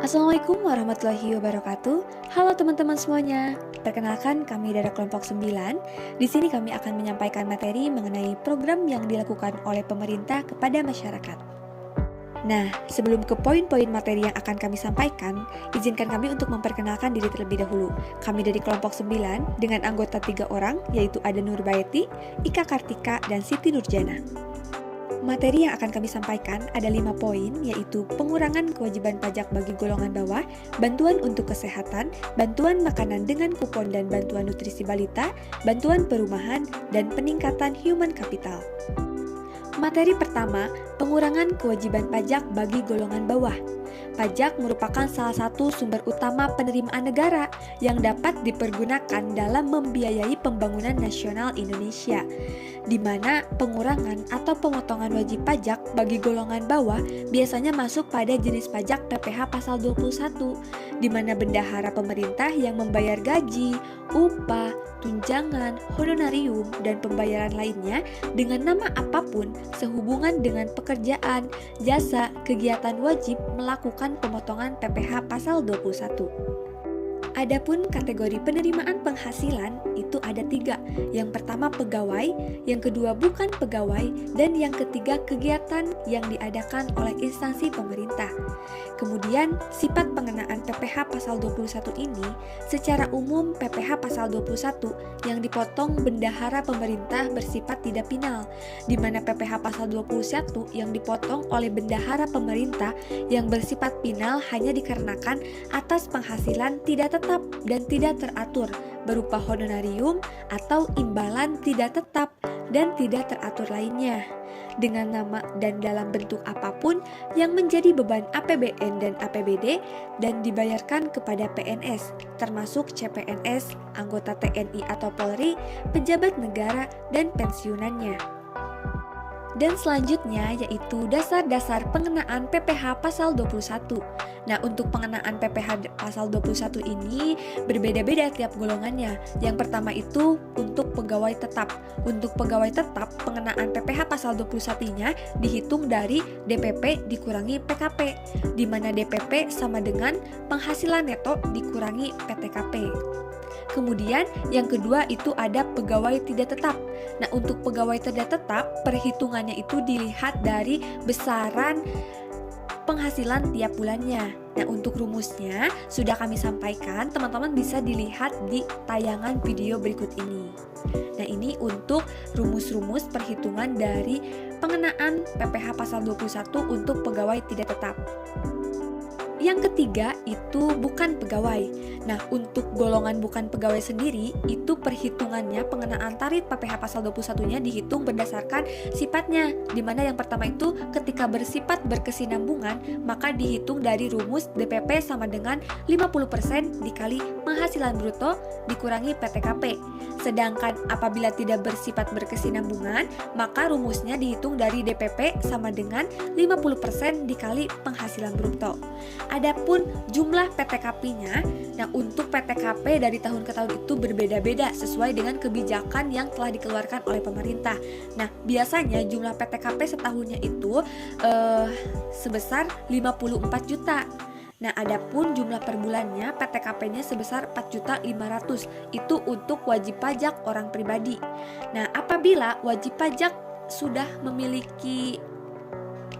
Assalamualaikum warahmatullahi wabarakatuh. Halo teman-teman semuanya. Perkenalkan, kami dari kelompok 9. Di sini kami akan menyampaikan materi mengenai program yang dilakukan oleh pemerintah kepada masyarakat. Nah, sebelum ke poin-poin materi yang akan kami sampaikan, izinkan kami untuk memperkenalkan diri terlebih dahulu. Kami dari kelompok 9 dengan anggota 3 orang, yaitu ada Nurbayati, Ika Kartika, dan Siti Nurjana. Materi yang akan kami sampaikan ada 5 poin, yaitu pengurangan kewajiban pajak bagi golongan bawah, bantuan untuk kesehatan, bantuan makanan dengan kupon dan bantuan nutrisi balita, bantuan perumahan, dan peningkatan human capital. Materi pertama, pengurangan kewajiban pajak bagi golongan bawah. Pajak merupakan salah satu sumber utama penerimaan negara yang dapat dipergunakan dalam membiayai pembangunan nasional Indonesia, di mana pengurangan atau pemotongan wajib pajak bagi golongan bawah biasanya masuk pada jenis pajak PPh pasal 21, di mana bendahara pemerintah yang membayar gaji, upah, tunjangan, honorarium, dan pembayaran lainnya dengan nama apapun sehubungan dengan pekerjaan, jasa, kegiatan wajib melakukan pemotongan PPh pasal 21. Adapun kategori penerimaan penghasilan itu ada 3. Yang pertama pegawai, yang kedua bukan pegawai, dan yang ketiga kegiatan yang diadakan oleh instansi pemerintah. Kemudian sifat pengenaan PPh pasal 21 ini secara umum PPh pasal 21 yang dipotong bendahara pemerintah bersifat tidak pinal, di mana PPh pasal 21 yang dipotong oleh bendahara pemerintah yang bersifat pinal hanya dikarenakan atas penghasilan tidak tetap dan tidak teratur berupa honorarium atau imbalan tidak tetap dan tidak teratur lainnya dengan nama dan dalam bentuk apapun yang menjadi beban APBN dan APBD dan dibayarkan kepada PNS termasuk CPNS, anggota TNI atau Polri, pejabat negara, dan pensiunannya. Dan selanjutnya yaitu dasar-dasar pengenaan PPh pasal 21. Nah, untuk pengenaan PPh pasal 21 ini berbeda-beda tiap golongannya. Yang pertama itu untuk pegawai tetap. Untuk pegawai tetap, pengenaan PPh pasal 21-nya dihitung dari DPP dikurangi PKP, di mana DPP sama dengan penghasilan neto dikurangi PTKP. Kemudian yang kedua itu ada pegawai tidak tetap. Nah, untuk pegawai tidak tetap, perhitungannya itu dilihat dari besaran penghasilan tiap bulannya. Nah, untuk rumusnya sudah kami sampaikan, teman-teman bisa dilihat di tayangan video berikut ini. Nah, ini untuk rumus-rumus perhitungan dari pengenaan PPh pasal 21 untuk pegawai tidak tetap. Yang ketiga itu bukan pegawai. Nah, untuk golongan bukan pegawai sendiri, itu perhitungannya pengenaan tarif PPh pasal 21-nya dihitung berdasarkan sifatnya, di mana yang pertama itu ketika bersifat berkesinambungan, maka dihitung dari rumus DPP sama dengan 50% dikali penghasilan bruto dikurangi PTKP. Sedangkan apabila tidak bersifat berkesinambungan, maka rumusnya dihitung dari DPP sama dengan 50% dikali penghasilan bruto. Adapun jumlah PTKP-nya, nah untuk PTKP dari tahun ke tahun itu berbeda-beda sesuai dengan kebijakan yang telah dikeluarkan oleh pemerintah. Nah, biasanya jumlah PTKP setahunnya itu sebesar 54 juta. Nah, adapun jumlah per bulannya PTKP-nya sebesar 4.500.000. Itu untuk wajib pajak orang pribadi. Nah, apabila wajib pajak sudah memiliki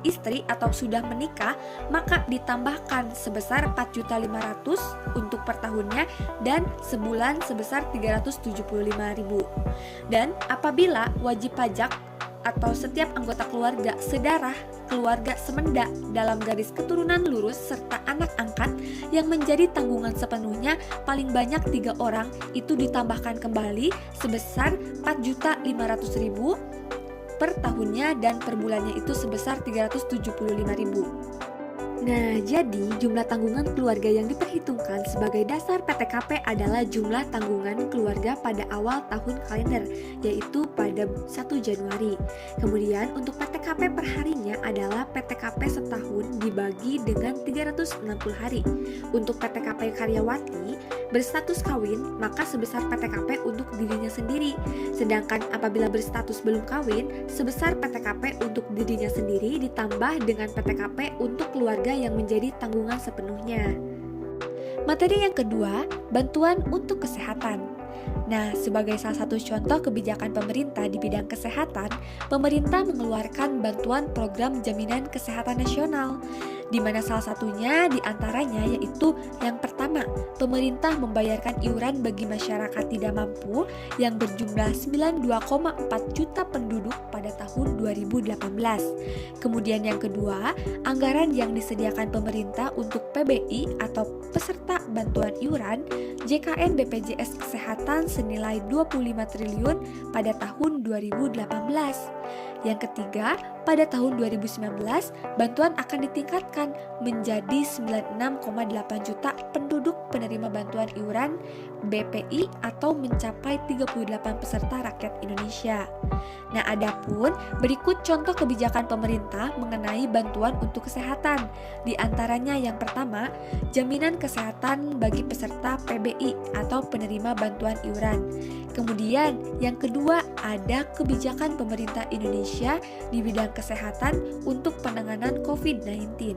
istri atau sudah menikah, maka ditambahkan sebesar 4.500.000 untuk per tahunnya dan sebulan sebesar 375.000. Dan apabila wajib pajak atau setiap anggota keluarga sedarah, keluarga semenda dalam garis keturunan lurus serta anak angkat yang menjadi tanggungan sepenuhnya paling banyak 3 orang, itu ditambahkan kembali sebesar 4.500.000 per tahunnya dan per bulannya itu sebesar 375.000. Nah, jadi jumlah tanggungan keluarga yang diperhitungkan sebagai dasar PTKP adalah jumlah tanggungan keluarga pada awal tahun kalender, yaitu pada 1 Januari. Kemudian untuk PTKP perharinya adalah PTKP setahun dibagi dengan 360 hari. Untuk PTKP karyawati berstatus kawin, maka sebesar PTKP untuk dirinya sendiri. Sedangkan apabila berstatus belum kawin, sebesar PTKP untuk dirinya sendiri ditambah dengan PTKP untuk keluarga yang menjadi tanggungan sepenuhnya. Materi yang kedua, bantuan untuk kesehatan. Nah, sebagai salah satu contoh kebijakan pemerintah di bidang kesehatan, pemerintah mengeluarkan bantuan program jaminan kesehatan nasional, di mana salah satunya diantaranya yaitu yang pertama, pemerintah membayarkan iuran bagi masyarakat tidak mampu yang berjumlah 92,4 juta penduduk pada tahun 2018. Kemudian yang kedua, anggaran yang disediakan pemerintah untuk PBI atau peserta bantuan iuran JKN BPJS Kesehatan senilai 25 triliun pada tahun 2018. Yang ketiga, pada tahun 2019, bantuan akan ditingkatkan menjadi 96,8 juta penduduk penerima bantuan iuran BPI atau mencapai 38 peserta rakyat Indonesia. Nah, adapun berikut contoh kebijakan pemerintah mengenai bantuan untuk kesehatan. Di antaranya yang pertama, jaminan kesehatan bagi peserta PBI atau penerima bantuan iuran. Kemudian yang kedua, ada kebijakan pemerintah Indonesia di bidang kesehatan untuk penanganan COVID-19.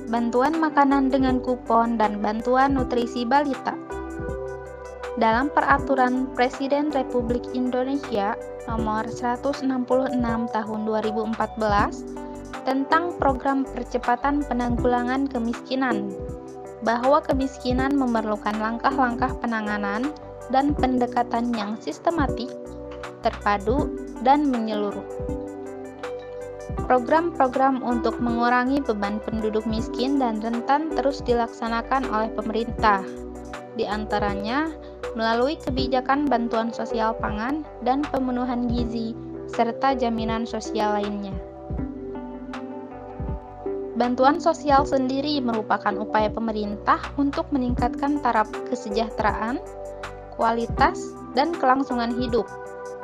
Bantuan makanan dengan kupon dan bantuan nutrisi balita. Dalam Peraturan Presiden Republik Indonesia Nomor 166 Tahun 2014 tentang Program Percepatan Penanggulangan Kemiskinan, bahwa kemiskinan memerlukan langkah-langkah penanganan dan pendekatan yang sistematik, terpadu, dan menyeluruh. Program-program untuk mengurangi beban penduduk miskin dan rentan terus dilaksanakan oleh pemerintah, di antaranya melalui kebijakan bantuan sosial pangan dan pemenuhan gizi, serta jaminan sosial lainnya. Bantuan sosial sendiri merupakan upaya pemerintah untuk meningkatkan taraf kesejahteraan, kualitas, dan kelangsungan hidup,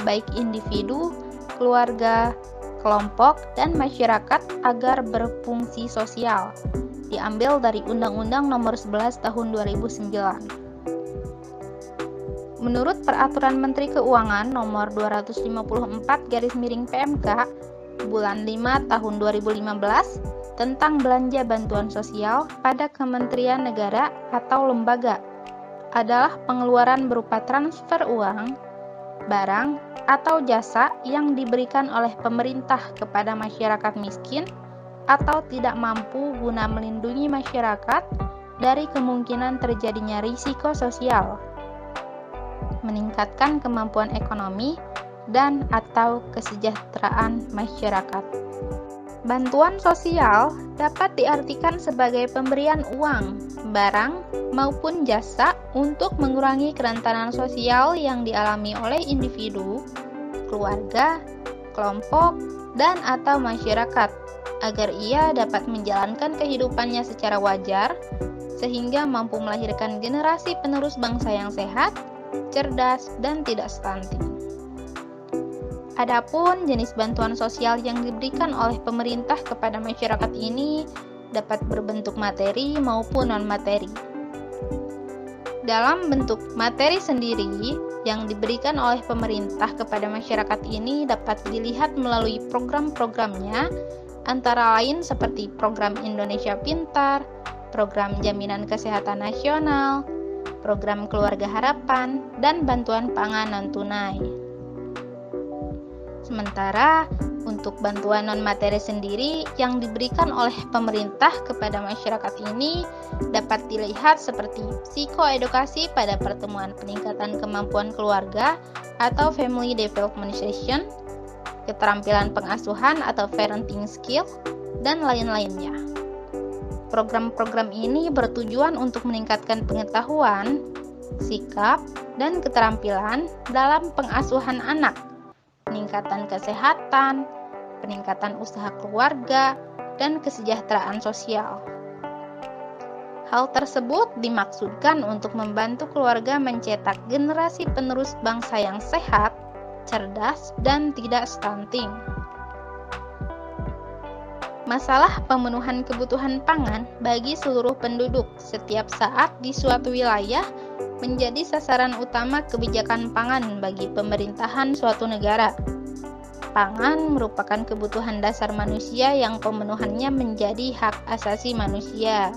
baik individu, keluarga, kelompok, dan masyarakat agar berfungsi sosial, diambil dari Undang-Undang Nomor 11 Tahun 2009. Menurut Peraturan Menteri Keuangan Nomor 254/PMK Bulan 5 Tahun 2015 tentang belanja bantuan sosial pada Kementerian Negara atau lembaga adalah pengeluaran berupa transfer uang, barang, atau jasa yang diberikan oleh pemerintah kepada masyarakat miskin atau tidak mampu guna melindungi masyarakat dari kemungkinan terjadinya risiko sosial, meningkatkan kemampuan ekonomi, dan atau kesejahteraan masyarakat. Bantuan sosial dapat diartikan sebagai pemberian uang, barang, maupun jasa untuk mengurangi kerentanan sosial yang dialami oleh individu, keluarga, kelompok, dan atau masyarakat, agar ia dapat menjalankan kehidupannya secara wajar, sehingga mampu melahirkan generasi penerus bangsa yang sehat, cerdas, dan tidak stunting. Adapun jenis bantuan sosial yang diberikan oleh pemerintah kepada masyarakat ini dapat berbentuk materi maupun non-materi. Dalam bentuk materi sendiri, yang diberikan oleh pemerintah kepada masyarakat ini dapat dilihat melalui program-programnya, antara lain seperti Program Indonesia Pintar, Program Jaminan Kesehatan Nasional, Program Keluarga Harapan, dan Bantuan Pangan Non-Tunai. Sementara untuk bantuan non-materi sendiri yang diberikan oleh pemerintah kepada masyarakat ini dapat dilihat seperti psikoedukasi pada pertemuan peningkatan kemampuan keluarga atau family development session, keterampilan pengasuhan atau parenting skill, dan lain-lainnya. Program-program ini bertujuan untuk meningkatkan pengetahuan, sikap, dan keterampilan dalam pengasuhan anak, peningkatan kesehatan, peningkatan usaha keluarga, dan kesejahteraan sosial. Hal tersebut dimaksudkan untuk membantu keluarga mencetak generasi penerus bangsa yang sehat, cerdas, dan tidak stunting. Masalah pemenuhan kebutuhan pangan bagi seluruh penduduk setiap saat di suatu wilayah menjadi sasaran utama kebijakan pangan bagi pemerintahan suatu negara. Pangan merupakan kebutuhan dasar manusia yang pemenuhannya menjadi hak asasi manusia.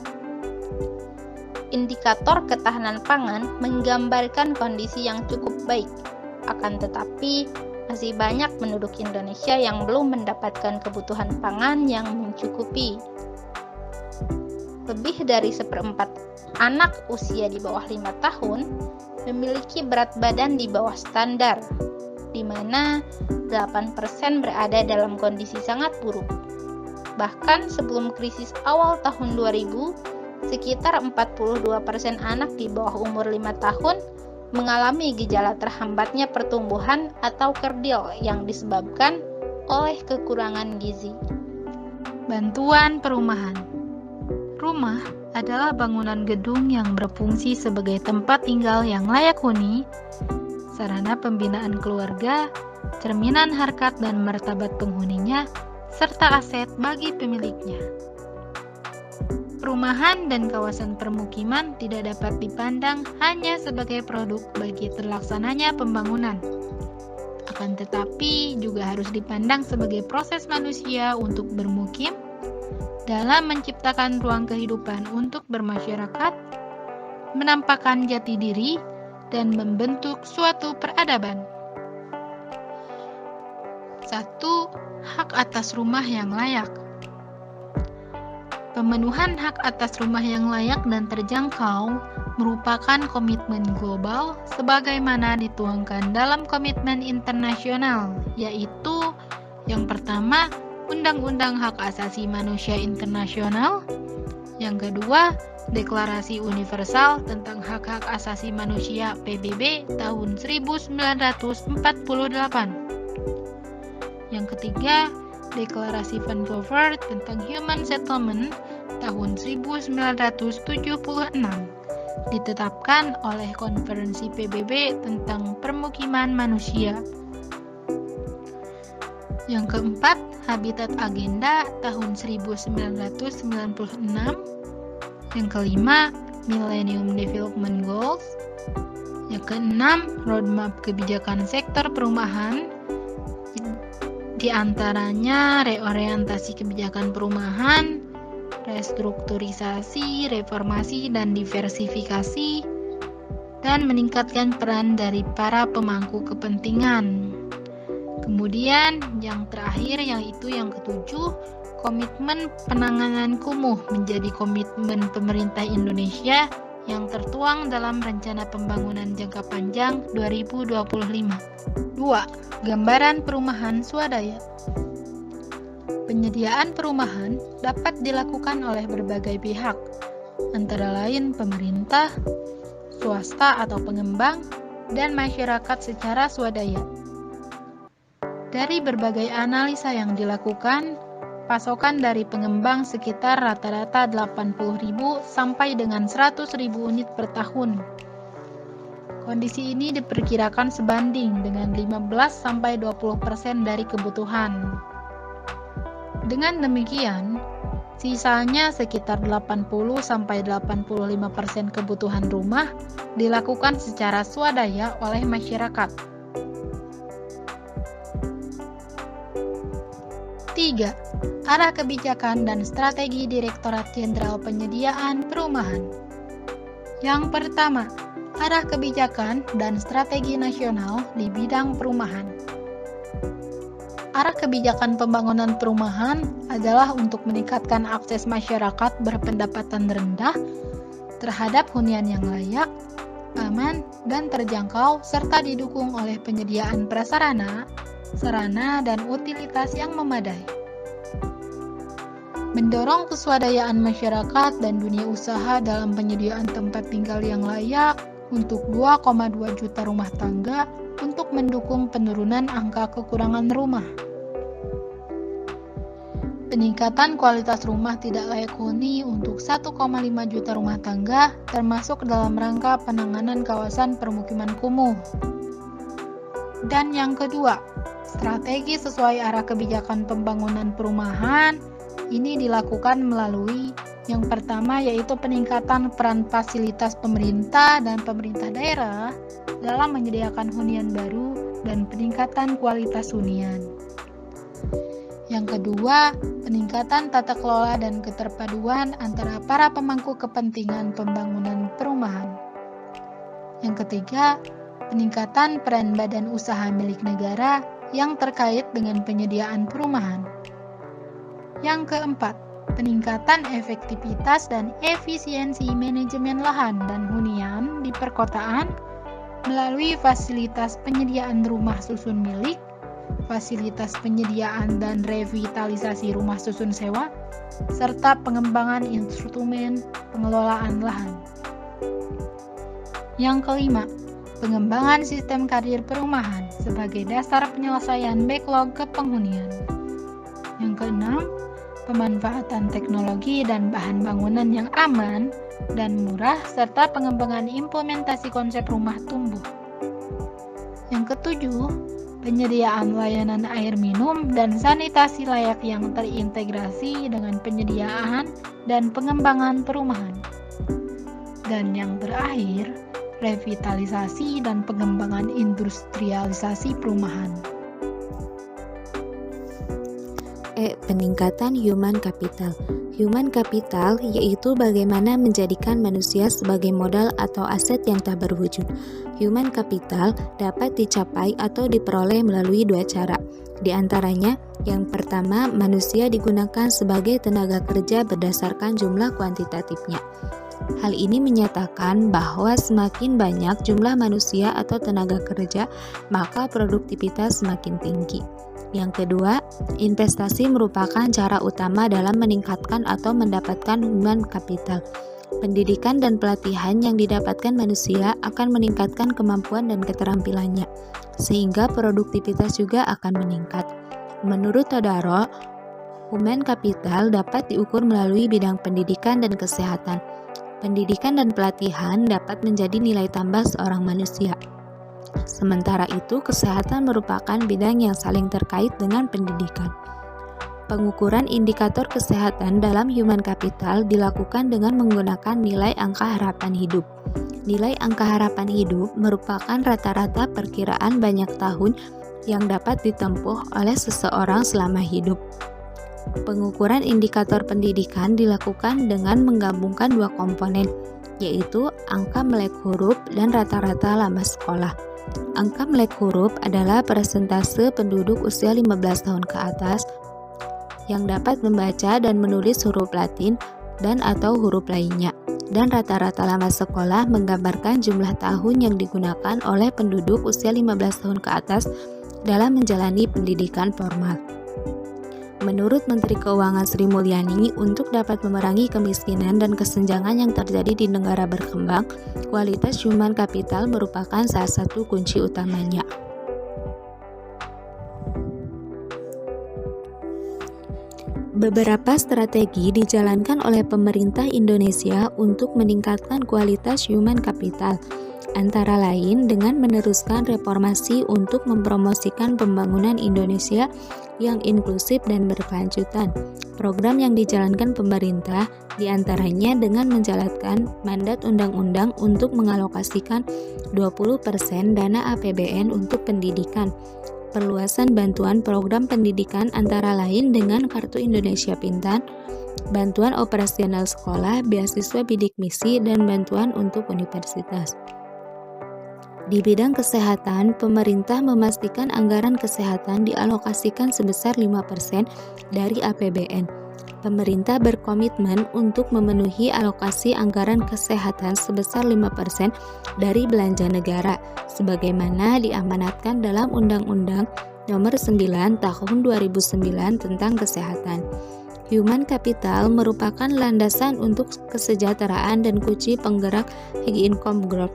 Indikator ketahanan pangan menggambarkan kondisi yang cukup baik, akan tetapi masih banyak penduduk Indonesia yang belum mendapatkan kebutuhan pangan yang mencukupi. Lebih dari 1/4 anak usia di bawah 5 tahun memiliki berat badan di bawah standar, di mana 8% berada dalam kondisi sangat buruk. Bahkan sebelum krisis awal tahun 2000, sekitar 42% anak di bawah umur 5 tahun mengalami gejala terhambatnya pertumbuhan atau kerdil yang disebabkan oleh kekurangan gizi. Bantuan perumahan. Rumah adalah bangunan gedung yang berfungsi sebagai tempat tinggal yang layak huni, sarana pembinaan keluarga, cerminan harkat dan martabat penghuninya, serta aset bagi pemiliknya. Perumahan dan kawasan permukiman tidak dapat dipandang hanya sebagai produk bagi terlaksananya pembangunan. Akan tetapi juga harus dipandang sebagai proses manusia untuk bermukim dalam menciptakan ruang kehidupan untuk bermasyarakat, menampakkan jati diri, dan membentuk suatu peradaban. 1. Hak atas rumah yang layak. Pemenuhan hak atas rumah yang layak dan terjangkau merupakan komitmen global sebagaimana dituangkan dalam komitmen internasional, yaitu yang pertama, Undang-Undang Hak Asasi Manusia Internasional, yang kedua, Deklarasi Universal tentang Hak-Hak Asasi Manusia PBB tahun 1948. Yang ketiga, Deklarasi Vancouver tentang Human Settlement tahun 1976 ditetapkan oleh Konferensi PBB tentang Permukiman Manusia. Yang keempat, Habitat Agenda tahun 1996. Yang kelima, Millennium Development Goals. Yang keenam, Roadmap Kebijakan Sektor Perumahan, di antaranya reorientasi kebijakan perumahan, restrukturisasi, reformasi, dan diversifikasi, dan meningkatkan peran dari para pemangku kepentingan. Kemudian yang terakhir yaitu yang ketujuh, komitmen penanganan kumuh menjadi komitmen pemerintah Indonesia yang tertuang dalam Rencana Pembangunan Jangka Panjang 2025. 2. Gambaran perumahan swadaya. Penyediaan perumahan dapat dilakukan oleh berbagai pihak, antara lain pemerintah, swasta atau pengembang, dan masyarakat secara swadaya. Dari berbagai analisa yang dilakukan, pasokan dari pengembang sekitar rata-rata 80.000 sampai dengan 100.000 unit per tahun. Kondisi ini diperkirakan sebanding dengan 15-20% dari kebutuhan. Dengan demikian, sisanya sekitar 80-85% kebutuhan rumah dilakukan secara swadaya oleh masyarakat. 3. Arah kebijakan dan strategi Direktorat Jenderal Penyediaan Perumahan. Yang pertama, arah kebijakan dan strategi nasional di bidang perumahan. Arah kebijakan pembangunan perumahan adalah untuk meningkatkan akses masyarakat berpendapatan rendah terhadap hunian yang layak, aman, dan terjangkau, serta didukung oleh penyediaan prasarana, sarana, dan utilitas yang memadai. Mendorong keswadayaan masyarakat dan dunia usaha dalam penyediaan tempat tinggal yang layak untuk 2,2 juta rumah tangga untuk mendukung penurunan angka kekurangan rumah. Peningkatan kualitas rumah tidak layak huni untuk 1,5 juta rumah tangga termasuk dalam rangka penanganan kawasan permukiman kumuh. Dan yang kedua, strategi sesuai arah kebijakan pembangunan perumahan Ini dilakukan melalui yang pertama yaitu peningkatan peran fasilitas pemerintah dan pemerintah daerah dalam menyediakan hunian baru dan peningkatan kualitas hunian. Yang kedua, peningkatan tata kelola dan keterpaduan antara para pemangku kepentingan pembangunan perumahan. Yang ketiga, peningkatan peran badan usaha milik negara yang terkait dengan penyediaan perumahan. Yang keempat, peningkatan efektivitas dan efisiensi manajemen lahan dan hunian di perkotaan melalui fasilitas penyediaan rumah susun milik, fasilitas penyediaan dan revitalisasi rumah susun sewa, serta pengembangan instrumen pengelolaan lahan. Yang kelima, pengembangan sistem karir perumahan sebagai dasar penyelesaian backlog kepenghunian. Yang keenam, pemanfaatan teknologi dan bahan bangunan yang aman dan murah serta pengembangan implementasi konsep rumah tumbuh. Yang ketujuh, penyediaan layanan air minum dan sanitasi layak yang terintegrasi dengan penyediaan dan pengembangan perumahan. Dan yang terakhir, revitalisasi dan pengembangan industrialisasi perumahan. Peningkatan human capital. Human capital yaitu bagaimana menjadikan manusia sebagai modal atau aset yang tak berwujud. Human capital dapat dicapai atau diperoleh melalui dua cara. Di antaranya, yang pertama, manusia digunakan sebagai tenaga kerja berdasarkan jumlah kuantitatifnya. Hal ini menyatakan bahwa semakin banyak jumlah manusia atau tenaga kerja, maka produktivitas semakin tinggi. Yang kedua, investasi merupakan cara utama dalam meningkatkan atau mendapatkan human capital. Pendidikan dan pelatihan yang didapatkan manusia akan meningkatkan kemampuan dan keterampilannya, sehingga produktivitas juga akan meningkat. Menurut Todaro, human capital dapat diukur melalui bidang pendidikan dan kesehatan. Pendidikan dan pelatihan dapat menjadi nilai tambah seorang manusia. Sementara itu, kesehatan merupakan bidang yang saling terkait dengan pendidikan. Pengukuran indikator kesehatan dalam human capital dilakukan dengan menggunakan nilai angka harapan hidup. Nilai angka harapan hidup merupakan rata-rata perkiraan banyak tahun yang dapat ditempuh oleh seseorang selama hidup. Pengukuran indikator pendidikan dilakukan dengan menggabungkan dua komponen, yaitu angka melek huruf dan rata-rata lama sekolah. Angka melek huruf adalah persentase penduduk usia 15 tahun ke atas yang dapat membaca dan menulis huruf Latin dan atau huruf lainnya. Dan rata-rata lama sekolah menggambarkan jumlah tahun yang digunakan oleh penduduk usia 15 tahun ke atas dalam menjalani pendidikan formal. Menurut Menteri Keuangan Sri Mulyani, untuk dapat memerangi kemiskinan dan kesenjangan yang terjadi di negara berkembang, kualitas human capital merupakan salah satu kunci utamanya. Beberapa strategi dijalankan oleh pemerintah Indonesia untuk meningkatkan kualitas human capital, antara lain dengan meneruskan reformasi untuk mempromosikan pembangunan Indonesia yang inklusif dan berkelanjutan. Program yang dijalankan pemerintah diantaranya dengan menjalankan mandat undang-undang untuk mengalokasikan 20% dana APBN untuk pendidikan, perluasan bantuan program pendidikan antara lain dengan Kartu Indonesia Pintar, bantuan operasional sekolah, beasiswa bidik misi, dan bantuan untuk universitas. Di bidang kesehatan, pemerintah memastikan anggaran kesehatan dialokasikan sebesar 5% dari APBN. Pemerintah berkomitmen untuk memenuhi alokasi anggaran kesehatan sebesar 5% dari belanja negara, sebagaimana diamanatkan dalam Undang-Undang Nomor 9 Tahun 2009 tentang Kesehatan. Human capital merupakan landasan untuk kesejahteraan dan kunci penggerak high income growth.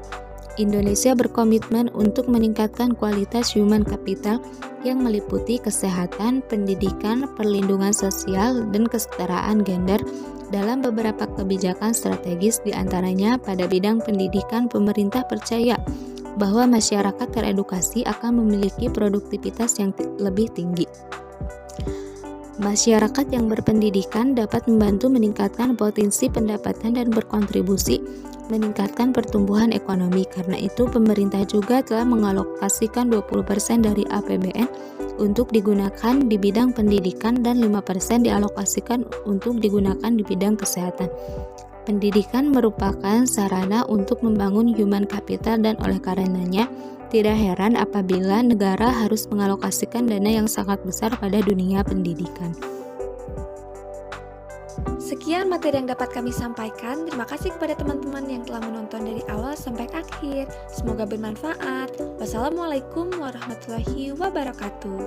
Indonesia berkomitmen untuk meningkatkan kualitas human capital yang meliputi kesehatan, pendidikan, perlindungan sosial, dan kesetaraan gender dalam beberapa kebijakan strategis. Di antaranya pada bidang pendidikan, pemerintah percaya bahwa masyarakat teredukasi akan memiliki produktivitas yang lebih tinggi. Masyarakat yang berpendidikan dapat membantu meningkatkan potensi pendapatan dan berkontribusi meningkatkan pertumbuhan ekonomi. Karena itu, pemerintah juga telah mengalokasikan 20% dari APBN untuk digunakan di bidang pendidikan dan 5% dialokasikan untuk digunakan di bidang kesehatan. Pendidikan merupakan sarana untuk membangun human capital dan oleh karenanya tidak heran apabila negara harus mengalokasikan dana yang sangat besar pada dunia pendidikan. Sekian materi yang dapat kami sampaikan. Terima kasih kepada teman-teman yang telah menonton dari awal sampai akhir. Semoga bermanfaat. Wassalamualaikum warahmatullahi wabarakatuh.